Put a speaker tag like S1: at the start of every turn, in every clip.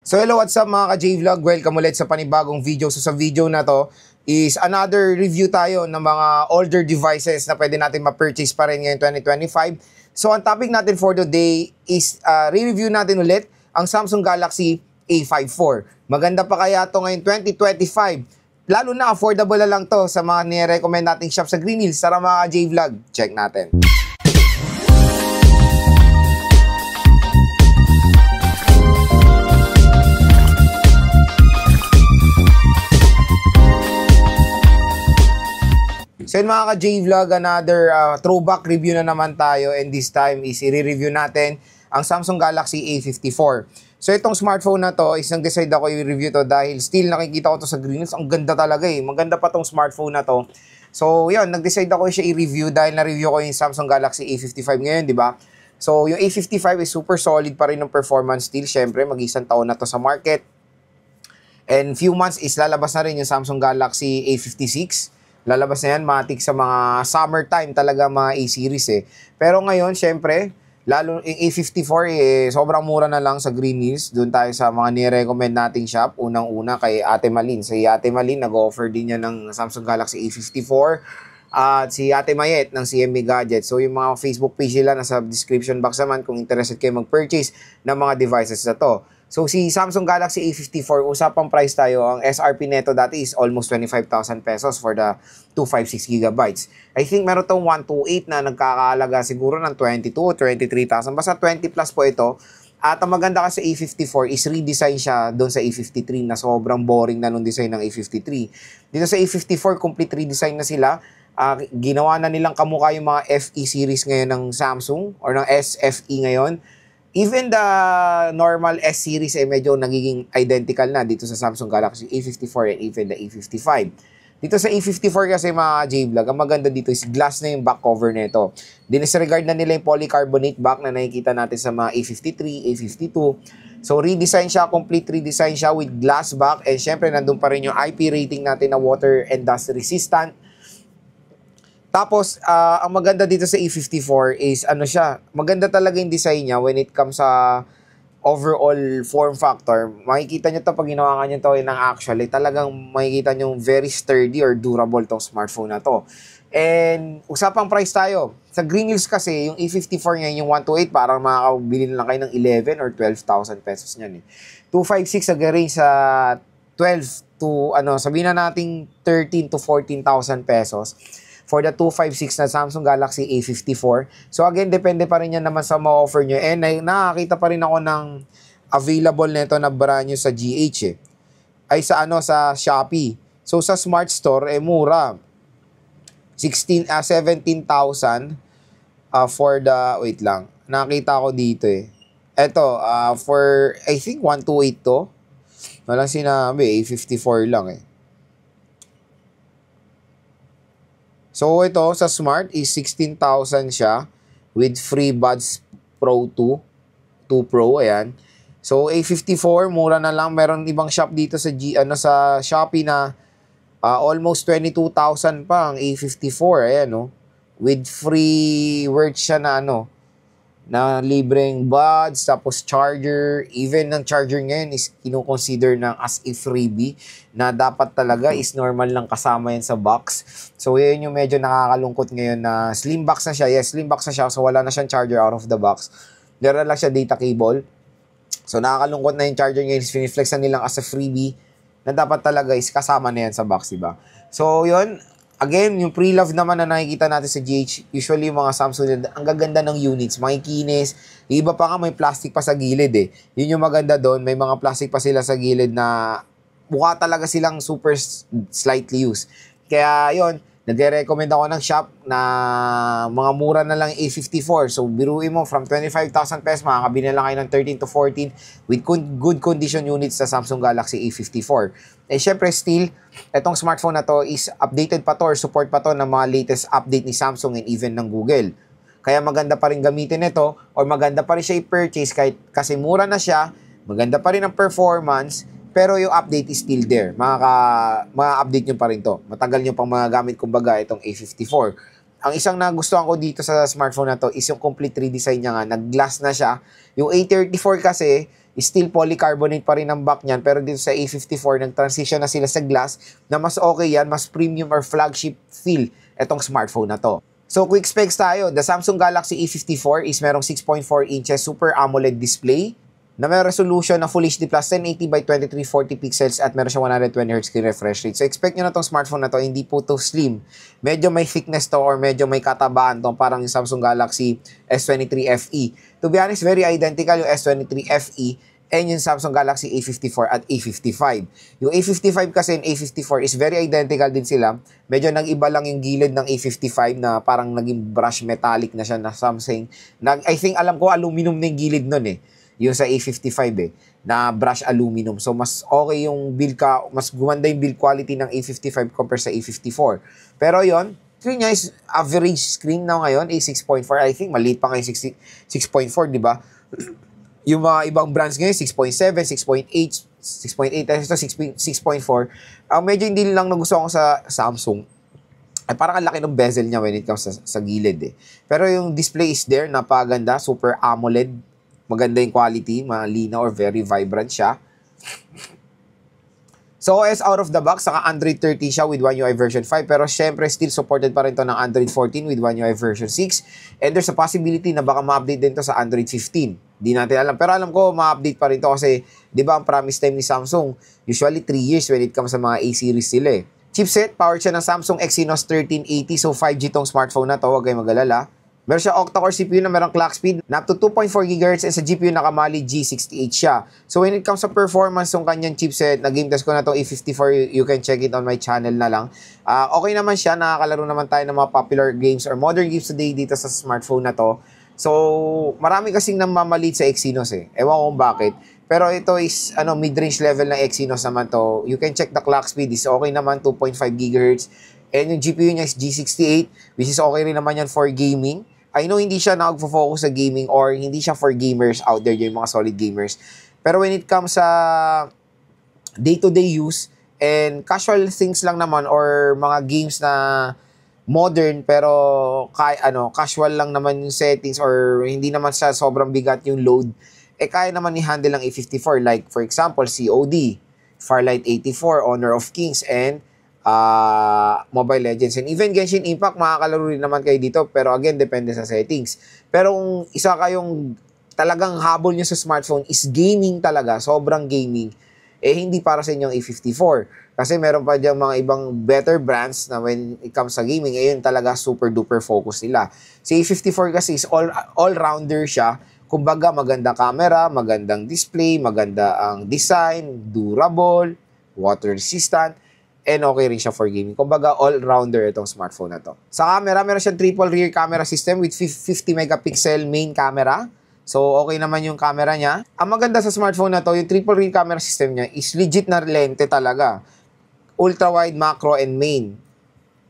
S1: So hello, what's up mga ka-J-Vlog? Welcome ulit sa panibagong video. So sa video na to is another review tayo ng mga older devices na pwede natin ma-purchase pa rin ngayon 2025. So ang topic natin for today is re-review natin ulit ang Samsung Galaxy A54. Maganda pa kaya to ngayon 2025? Lalo na affordable na lang to sa mga nire-recommend nating shop sa Green Hills. Tara mga ka-J-Vlog, check natin. So yun mga ka-J-Vlog, another throwback review na naman tayo, and this time is i-review natin ang Samsung Galaxy A54. So itong smartphone na to is nag-decide ako i-review to dahil still nakikita ko to sa Green Hills. Ang ganda talaga eh, maganda pa tong smartphone na to. So yun, nag-decide ako siya i-review dahil na-review ko yung Samsung Galaxy A55 ngayon, di ba? So yung A55 is super solid pa rin ng performance still. Syempre, mag-isang taon na to sa market. And few months is lalabas na rin yung Samsung Galaxy A56. Lalabas na yan, matik sa mga summertime talaga mga A-series eh. Pero ngayon, syempre, lalo yung A54 eh, sobrang mura na lang sa Green Hills. Doon tayo sa mga ni-recommend nating shop. Unang-una kay Ate Malin. Si Ate Malin, nag-offer din niya ng Samsung Galaxy A54. At si Ate Mayet ng CMB Gadget. So yung mga Facebook page nila nasa description box naman kung interested kayo mag-purchase ng mga devices na to. So si Samsung Galaxy A54, usapang price tayo, ang SRP neto dati is almost 25,000 pesos for the 256GB. I think meron tong 128 na nagkakaalaga siguro ng 22 o 23,000. Basta 20 plus po ito. At ang maganda kasi A54 is redesign siya doon sa A53 na sobrang boring na nung design ng A53. Dito sa A54, complete redesign na sila. Ginawa na nilang kamukha yung mga FE series ngayon ng Samsung or ng SFE ngayon. Even the normal S series ay medyo nagiging identical na dito sa Samsung Galaxy A54 and even the A55. Dito sa A54 kasi mga J-Vlog, ang maganda dito is glass na yung back cover nito. Dinisregard na nila yung polycarbonate back na nakikita natin sa mga A53, A52. So redesign siya, complete redesign siya with glass back, and syempre nandun pa rin yung IP rating natin na water and dust resistant. Tapos, ang maganda dito sa A54 is, ano siya, maganda talaga yung design niya when it comes sa overall form factor. Makikita nyo to pag ginawa nga nyo to ng actually, talagang makikita nyo very sturdy or durable tong smartphone na to. And, usapang price tayo. Sa Green Hills kasi, yung A54 ngayon, yung 128, parang makakabili na lang kayo ng 11 or 12,000 pesos niyan eh. 256 nag-range sa 12 to, sabihin na natin 13 to 14,000 pesos. For the 256 na Samsung Galaxy A54. So again, depende pa rin yan naman sa ma-offer nyo. And nakakita pa rin ako ng available nito na brand new sa GH eh. Ay sa Shopee. So sa Smart Store, mura. 17,000 for the, wait lang. Nakita ko dito eh. Ito, for, I think 128 to. Walang sinabi, A54 lang eh. So, ito, sa Smart is 16,000 siya with free Buds Pro 2 Pro, ayan. So, A54, mura na lang. Meron ibang shop dito sa sa Shopee na almost 22,000 pa ang A54, ayan, no? With free worth siya na, na libreng buds, tapos charger. Even ng charger ngayon is kino-consider na as a freebie na dapat talaga is normal lang kasama yan sa box. So, yun yung medyo nakakalungkot ngayon na slim box na siya. Yes, slim box na siya. So, wala na siyang charger out of the box. Meron lang siya data cable. So, nakakalungkot na yung charger ngayon is finiflex na nilang as a freebie na dapat talaga is kasama na yan sa box, diba? So, yun. Again, yung pre-love naman na nakikita natin sa GH, usually yung mga Samsung, ang gaganda ng units, makikinis. Iba pa nga, may plastic pa sa gilid eh. Yun yung maganda doon, may mga plastic pa sila sa gilid na mukha talaga silang super slightly used. Kaya yun, nagre-recommend ako ng shop na mga mura na lang A54. So, biruin mo, from 25,000 pesos, makakabili na lang kayo ng 13 to 14 with good condition units sa Samsung Galaxy A54. Eh, syempre, still, itong smartphone na to is updated pa to or support pa to ng mga latest update ni Samsung and even ng Google. Kaya maganda pa rin gamitin ito or maganda pa rin siya i-purchase kahit kasi mura na siya, maganda pa rin ang performance, pero yung update is still there. Update nyo pa rin to. Matagal nyo pang magagamit kumbaga itong A54. Ang isang nagustuhan ko dito sa smartphone na to is yung complete redesign niya nga. Nag-glass na siya. Yung A34 kasi Still polycarbonate pa rin ang back niyan, pero dito sa A54, nag-transition na sila sa glass na mas okay yan, mas premium or flagship feel itong smartphone na to. So, quick specs tayo. The Samsung Galaxy A54 is merong 6.4 inches Super AMOLED display na may resolution na Full HD Plus 1080 by 2340 pixels at meron siya 120Hz screen refresh rate. So, expect nyo na tong smartphone na to, hindi po to slim. Medyo may thickness to or medyo may katabaan to, parang yung Samsung Galaxy S23 FE. To be honest, very identical yung S23 FE and yung Samsung Galaxy A54 at A55. Yung A55 kasi and A54 is very identical din sila. Medyo nag-iba lang yung gilid ng A55 na parang naging brush metallic na siya na something. I think alam ko aluminum na yung gilid nun eh. Yung sa A55 eh, na brush aluminum. So, mas okay yung mas gumanda yung build quality ng A55 compare sa A54. Pero yon screen niya is average screen na ngayon, A6.4. I think maliit pa ngayon 6.4, di ba? Yung mga ibang brands ngayon, 6.7, 6.8, 6.8, ito 6.4. Medyo hindi lang nagustuhan ko sa Samsung. Ay, parang ang laki ng bezel niya when it comes sa gilid eh. Pero yung display is there, napaganda, Super AMOLED. Maganda yung quality, malinaw or very vibrant siya. So, OS out of the box, saka Android 13 siya with One UI version 5. Pero syempre, still supported pa rin to ng Android 14 with One UI version 6. And there's a possibility na baka ma-update din to sa Android 15. Di natin alam. Pero alam ko, ma-update pa rin to kasi, di ba, ang promise time ni Samsung, usually 3 years when it comes sa mga A-series sila eh. Chipset, powered siya ng Samsung Exynos 1380. So, 5G tong smartphone na to, huwag kayong mag-alala. Meron siya octa-core CPU na merong clock speed na up to 2.4 GHz and sa GPU nakamali G68 siya. So when it comes sa performance ng kanyang chipset, na-game test ko na to A54, you can check it on my channel na lang. Okay naman siya, nakakalaro naman tayo ng mga popular games or modern games today dito sa smartphone na to. So marami kasing namamalit sa Exynos eh. Ewan ko kung bakit. Pero ito is mid-range level ng Exynos naman to. You can check the clock speed is okay naman, 2.5 GHz. And yung GPU niya is G68, which is okay rin naman yan for gaming. I know hindi siya nag-focus sa gaming or hindi siya for gamers out there, yung mga solid gamers. Pero when it comes sa day-to-day use and casual things lang naman or mga games na modern pero casual lang naman yung settings or hindi naman sa sobrang bigat yung load, kaya naman i-handle ng A54 like for example COD, Farlight 84, Honor of Kings, and Mobile Legends. And even Genshin Impact, makakalaro rin naman kayo dito. Pero again, depende sa settings. Pero kung isa kayong talagang habol nyo sa smartphone is gaming talaga, sobrang gaming, hindi para sa inyong A54. Kasi meron pa dyan mga ibang better brands na when it comes sa gaming, yun talaga super duper focus nila. Si A54 kasi is all-rounder siya. Kumbaga, maganda camera, magandang display, maganda ang design, durable, water resistant, and okay rin siya for gaming. Kumbaga, all-rounder itong smartphone na to. Sa camera, meron siyang triple rear camera system with 50 megapixel main camera. So, okay naman yung camera niya. Ang maganda sa smartphone na to, yung triple rear camera system niya is legit na lente talaga. Ultra-wide, macro, and main.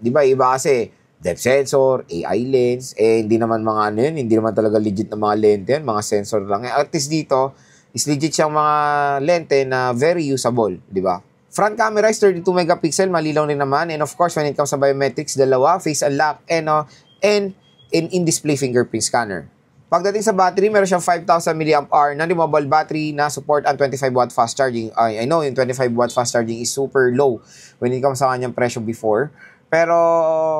S1: Diba, iba kasi depth sensor, AI lens, hindi naman mga hindi naman talaga legit na mga lente yan, mga sensor lang. At least dito, is legit siyang mga lente na very usable, di ba? Front camera is 32 megapixel, malilaw rin naman. And of course, when it comes to biometrics, dalawa, face unlock, and in-display fingerprint scanner. Pagdating sa battery, meron siyang 5,000 mAh na removable battery na support ang 25-watt fast charging. I know yung 25-watt fast charging is super low when it comes sa kanyang presyo before. Pero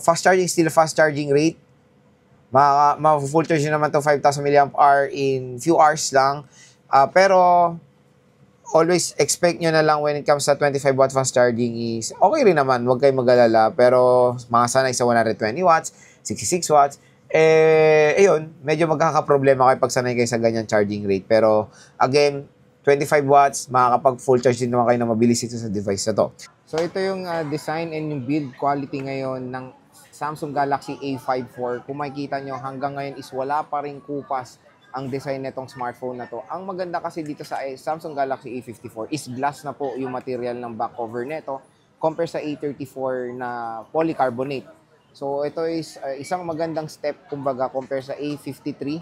S1: fast charging, still fast charging rate. Ma-full charge naman to 5,000 mAh in few hours lang. Pero always expect nyo na lang when it comes sa 25-watt fast charging is okay rin naman, huwag kayong mag-alala. Pero mga sanay sa 120 watts, 66 watts, ayun, medyo magkakaproblema kayo pag sanay kayo sa ganyan charging rate. Pero again, 25 watts, makakapag full charge din naman kayo na mabilis ito sa device na to. So ito yung design and yung build quality ngayon ng Samsung Galaxy A54. Kung makikita nyo, hanggang ngayon is wala pa rin kupas ang design nitong smartphone na to. Ang maganda kasi dito sa Samsung Galaxy A54 is glass na po yung material ng back cover nito compare sa A34 na polycarbonate. So ito is isang magandang step kumbaga compare sa A53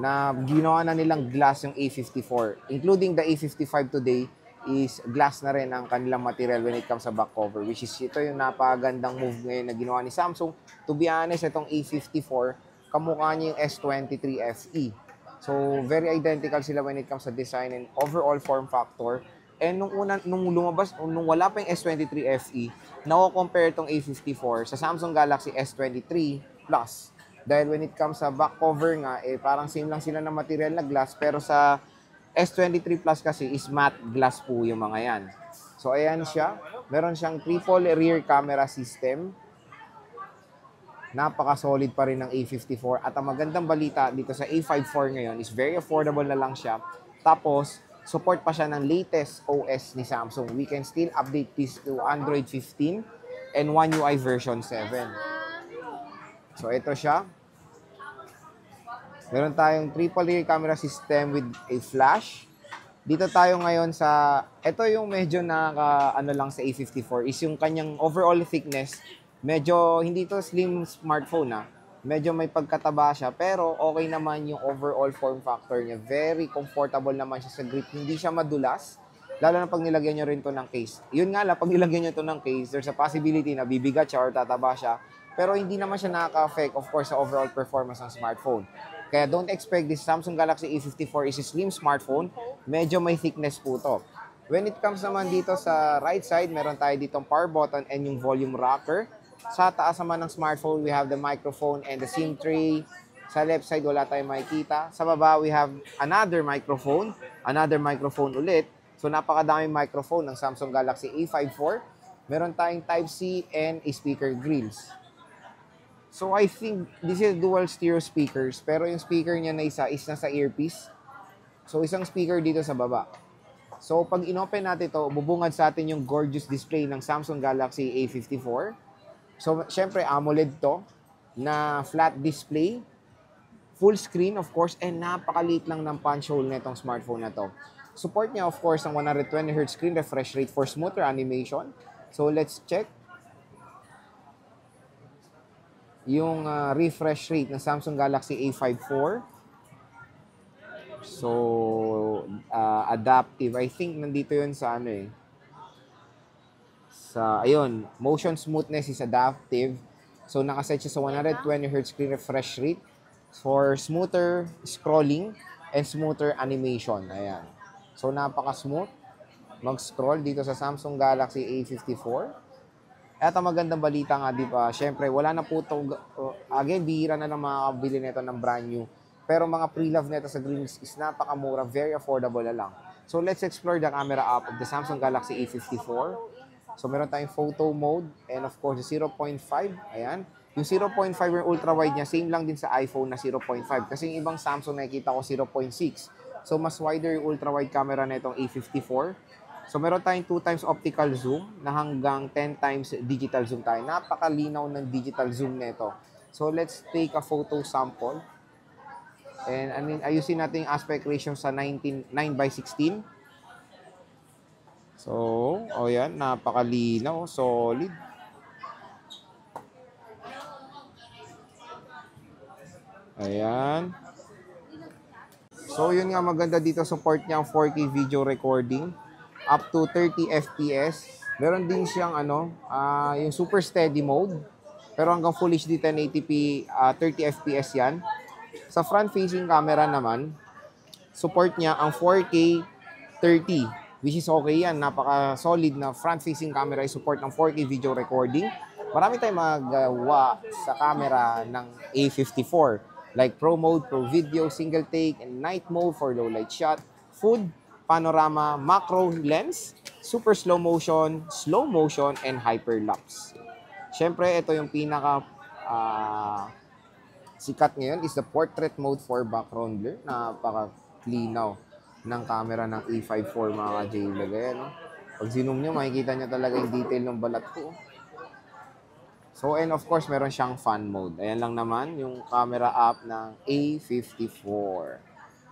S1: na ginawa na nilang glass yung A54. Including the A55 today is glass na rin ang kanilang material when it comes sa back cover, which is ito yung napagandang move ngayon na ginawa ni Samsung. To be honest, itong A54 kamukha niya yung S23 FE. So, very identical sila when it comes sa design and overall form factor. And nung lumabas, nung wala pa yung S23 FE, nako-compare itong A54 sa Samsung Galaxy S23 Plus. Dahil when it comes sa back cover nga, parang same lang sila ng material na glass, pero sa S23 Plus kasi is matte glass po yung mga yan. So, ayan siya. Meron siyang triple rear camera system. Napaka-solid pa rin ng A54. At ang magandang balita dito sa A54 ngayon is very affordable na lang siya. Tapos, support pa siya ng latest OS ni Samsung. We can still update this to Android 15 and One UI version 7. So, ito siya. Meron tayong triple rear camera system with a flash. Dito tayo ngayon sa, ito yung medyo ano lang sa A54 is yung kanyang overall thickness. Medyo, hindi to slim smartphone medyo may pagkataba siya, pero okay naman yung overall form factor niya. Very comfortable naman siya sa grip. Hindi siya madulas, lalo na pag nilagyan nyo rin to ng case. Yun nga lang, pag nilagyan nyo to ng case, there's a possibility na bibigat siya or tataba siya, pero hindi naman siya nakaka-affect, of course, sa overall performance ng smartphone. Kaya don't expect this Samsung Galaxy A54 is a slim smartphone. Medyo may thickness po to. When it comes naman dito sa right side, meron tayo ditong power button and yung volume rocker. Sa taas naman ng smartphone, we have the microphone and the SIM tray. Sa left side, wala tayong makikita. Sa baba, we have another microphone ulit. So, napakadaming microphone ng Samsung Galaxy A54. Meron tayong Type-C and a speaker grills. So, I think this is dual stereo speakers. Pero yung speaker niya na isa is nasa earpiece. So, isang speaker dito sa baba. So, pag inopen natin ito, bubungad sa atin yung gorgeous display ng Samsung Galaxy A54. So, syempre, AMOLED to na flat display, full screen, of course, and napakaliit lang ng punch hole nitong smartphone na to. Support niya, of course, ang 120Hz screen refresh rate for smoother animation. So, let's check yung refresh rate ng Samsung Galaxy A54. So, adaptive. I think nandito yun sa ayun, motion smoothness is adaptive. So, nakaset siya sa 120Hz screen refresh rate for smoother scrolling and smoother animation. Ayan. So, napaka-smooth mag-scroll dito sa Samsung Galaxy A54. At ang magandang balita nga, di ba, syempre, wala na po ito, again, bihira na ng mga kabili nito ng brand new. Pero mga pre-love nito sa Greens is napakamura, very affordable na lang. So, let's explore the camera app of the Samsung Galaxy A54. So, meron tayong photo mode and of course, the 0.5. Ayan. Yung 0.5 yung ultra-wide niya, same lang din sa iPhone na 0.5. Kasi yung ibang Samsung nakikita ko 0.6. So, mas wider yung ultra-wide camera na itong A54. So, meron tayong 2x optical zoom na hanggang 10x digital zoom tayo. Napakalinaw ng digital zoom nito. So, let's take a photo sample. And ayusin natin yung aspect ratio sa 9:16. So, yan, napakalinaw, solid. Ayan. So, yun nga maganda dito, support niya ang 4K video recording up to 30 FPS. Meron din siyang yung super steady mode. Pero hanggang Full HD 1080p 30 FPS yan. Sa front-facing camera naman, support niya ang 4K 30, which is okay yan. Napaka-solid na front-facing camera ay support ng 4K video recording. Marami tayong magawa sa camera ng A54. Like Pro Mode, Pro Video, Single Take, and Night Mode for low light shot, Food, Panorama, Macro Lens, Super Slow Motion, and Hyperlapse. Siyempre, ito yung pinaka sikat ngayon is the Portrait Mode for background blur. Napaka-linaw ng camera ng A54 mga ka-J-Vlog. Pag zoom nyo, makikita nyo talaga yung detail ng balat ko. So, and of course, meron siyang fan mode. Ayan lang naman yung camera app ng A54.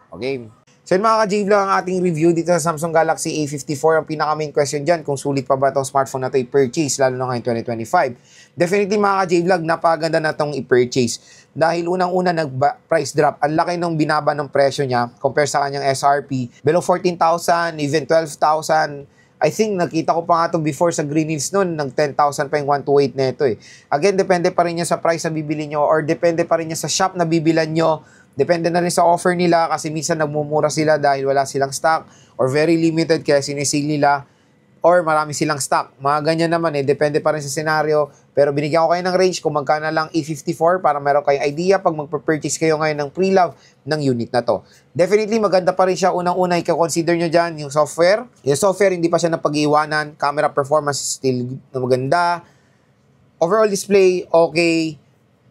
S1: Okay. So, yun mga ka-J-Vlog ang ating review dito sa Samsung Galaxy A54. Ang pinaka-main question dyan, kung sulit pa ba itong smartphone na ito i-purchase, lalo na ngayon 2025. Definitely mga ka-J-Vlog, napaganda na itong i-purchase. Dahil unang-una nag-price drop. Ang laki nung binaba ng presyo niya compare sa kanyang SRP. Below 14,000, even 12,000. I think nakita ko pa nga ito before sa Green Hills noon, nag 10,000 pa yung 128 na ito eh. Again, depende pa rin niya sa price na bibili nyo or depende pa rin niya sa shop na bibilan nyo Depende na rin sa offer nila kasi minsan nagmumura sila dahil wala silang stock or very limited kaya sinisale nila or marami silang stock. Mga ganyan naman depende pa rin sa senaryo. Pero binigyan ko kayo ng range kung magkano lang A54 para meron kayong idea pag magpa-purchase kayo ngayon ng pre-love ng unit na to. Definitely maganda pa rin siya. Unang-una, i-consider nyo dyan yung software. Yung software, hindi pa siya napag-iwanan. Camera performance still maganda. Overall display, okay.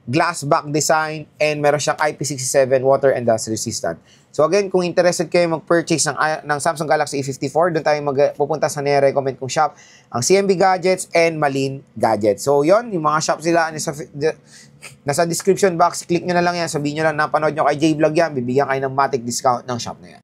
S1: Glass back design, and meron siyang IP67 water and dust resistant. So again, kung interested kayo mag-purchase ng Samsung Galaxy A54, doon tayo pupunta sa nire-recommend kong shop, ang CMB Gadgets and Malin Gadgets. So yon, yung mga shop sila, nasa description box, click nyo na lang yan, sabihin nyo lang napanood nyo kay J-Vlog yan, bibigyan kayo ng matic discount ng shop na yan.